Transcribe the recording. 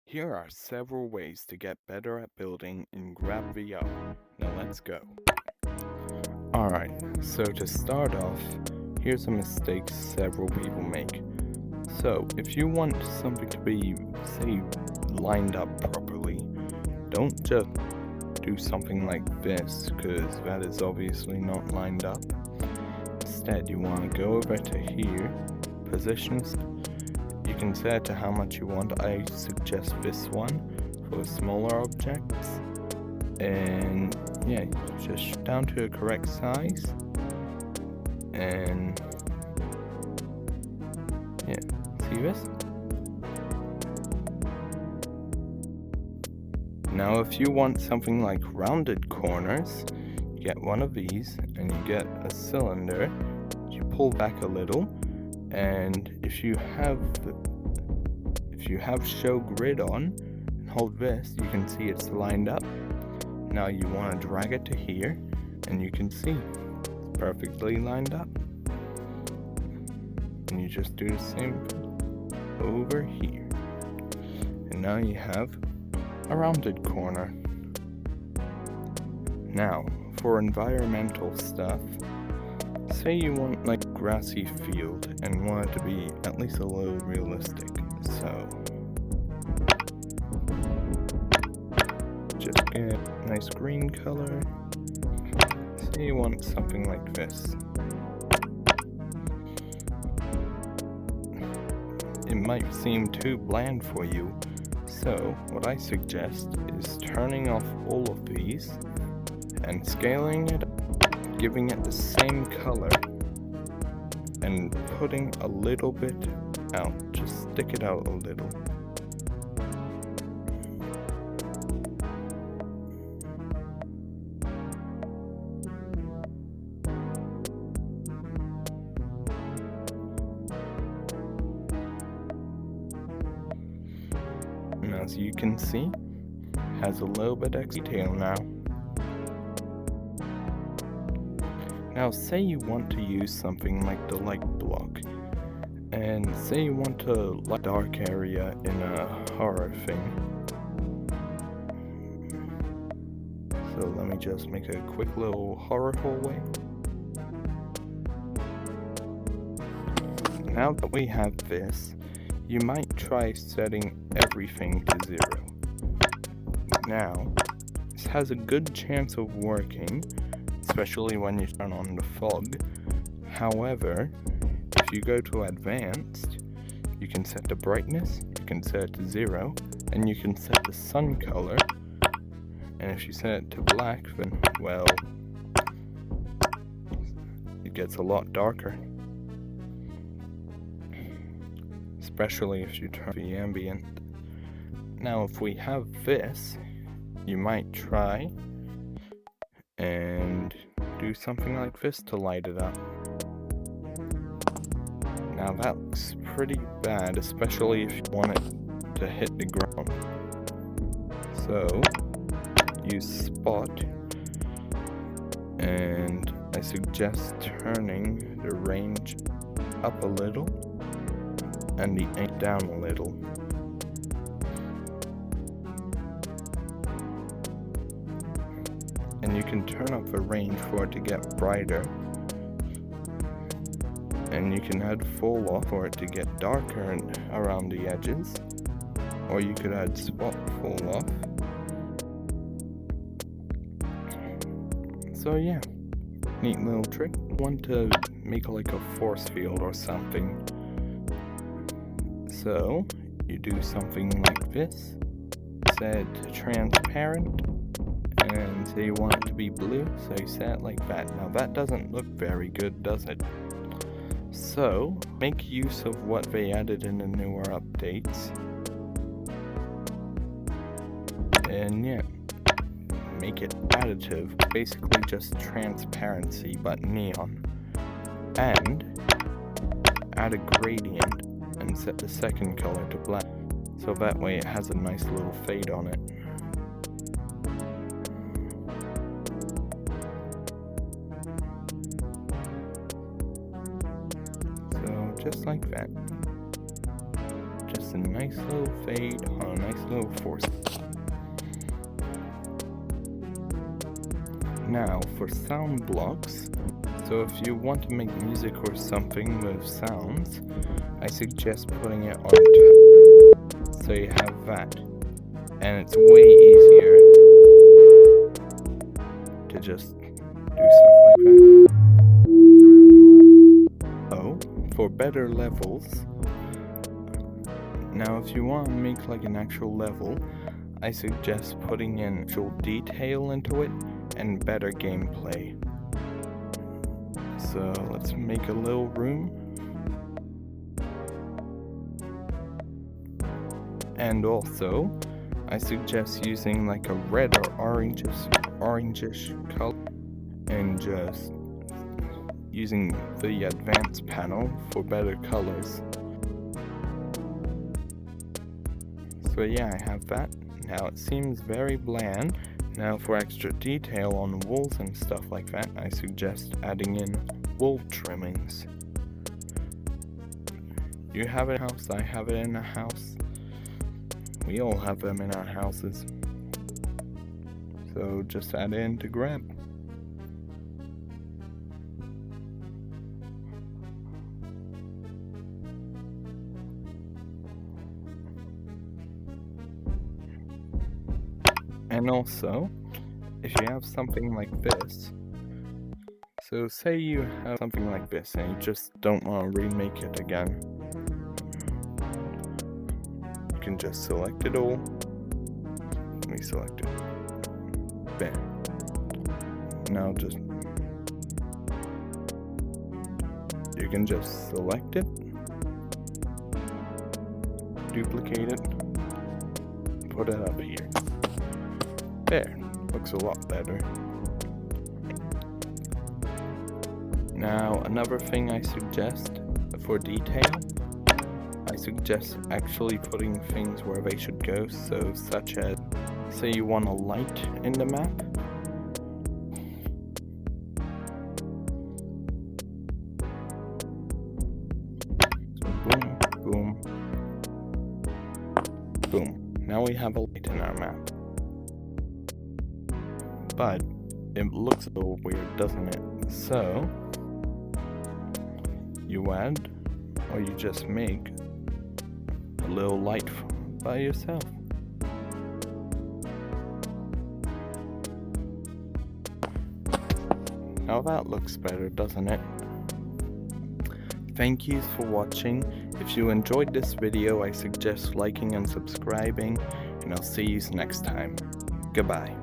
Here are several ways to get better at building in GrabVR. Now let's go. Alright, so to start off, here's a mistake several people make. So, if you want something to be, say, lined up properly, don't just do something like this, because that is obviously not lined up. Instead, you want to go over to here, positions. You can set it to how much you want. I suggest this one for smaller objects. And yeah, just down to the correct size. And yeah, see this? Now if you want something like rounded corners, you get one of these and you get a cylinder. You pull back a little, and if you have show grid on and hold this, you can see it's lined up. Now you want to drag it to here and you can see it's perfectly lined up. And you just do the same over here. And now you have a rounded corner. Now, for environmental stuff, say you want like a grassy field and want it to be at least a little realistic. So, just get a nice green color. Say you want something like this. It might seem too bland for you, so what I suggest is turning off all of these and scaling it up, giving it the same color, and putting a little bit out. Just stick it out a little. And as you can see, has a little bit extra detail now. Now say you want to use something like the light block, and say you want to light a dark area in a horror thing. So let me just make a quick little horror hallway. Now that we have this, you might try setting everything to 0. Now, this has a good chance of working, especially when you turn on the fog. However, if you go to advanced, you can set the brightness, you can set it to 0, and you can set the sun color. And if you set it to black, then, well, it gets a lot darker. Especially if you turn the ambient. Now if we have this, you might try and do something like this to light it up. Now that looks pretty bad, especially if you want it to hit the ground. So, use spot, and I suggest turning the range up a little and the ink down a little. And you can turn up the range for it to get brighter. And you can add full off for it to get darker and around the edges. Or you could add spot full off. So yeah, neat little trick. Want to make like a force field or something. So, you do something like this, set it to transparent, and say you want it to be blue, so you set it like that. Now that doesn't look very good, does it? So, make use of what they added in the newer updates. And yeah, make it additive, basically just transparency but neon. And add a gradient and set the second color to black, so that way it has a nice little fade on it. So just like that. Just a nice little fade on a nice little so forth. Now for sound blocks, so if you want to make music or something with sounds, I suggest putting it on top, so you have that, and it's way easier to just do stuff like that. Oh, for better levels, now if you want to make like an actual level, I suggest putting in actual detail into it and better gameplay. So let's make a little room. And also, I suggest using like a red or orangish color and just using the advanced panel for better colors. So yeah, I have that. Now it seems very bland. Now for extra detail on walls and stuff like that, I suggest adding in wool trimmings. You have it in a house, I have it in a house. We all have them in our houses. So just add it in to grab. And also, if you have something like this, so say you have something like this and you just don't want to remake it again, you can just select it all. Let me select it. Bam. Now you can just select it, duplicate it, put it up here. There, looks a lot better. Now, another thing I suggest for detail, I suggest actually putting things where they should go, so such as, say you want a light in the map. So boom, boom, boom. Now we have a light in our map. But it looks a little weird, doesn't it? So you add, or you just make a little light by yourself. Now that looks better, doesn't it? Thank you for watching. If you enjoyed this video, I suggest liking and subscribing, and I'll see you next time. Goodbye.